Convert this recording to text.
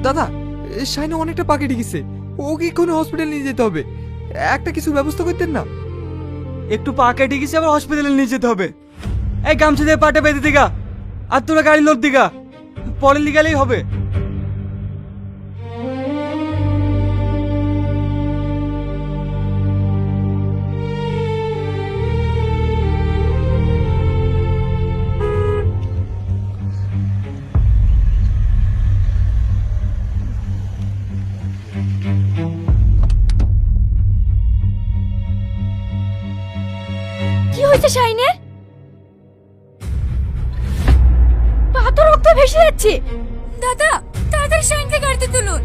দাদা, শাইনে অনেকটা পাকে ঢিকেছে, ওকে এক্ষুনি হসপিটাল নিয়ে যেতে হবে। একটা কিছু ব্যবস্থা করতেন না? একটু পা কেটে গেছে, আবার হসপিটালে নিয়ে যেতে হবে। এই গামছা দিয়ে পাটা বেঁধে দিগা, আর তোরা গাড়ি লোড দিগা, পরে লিগালেই হবে। কি হয়েছে শাইনের? পা তো রক্ত ভেসে যাচ্ছে। দাদা, তাড়াতাড়ি শাইনকে গাড়িতে তুলুন।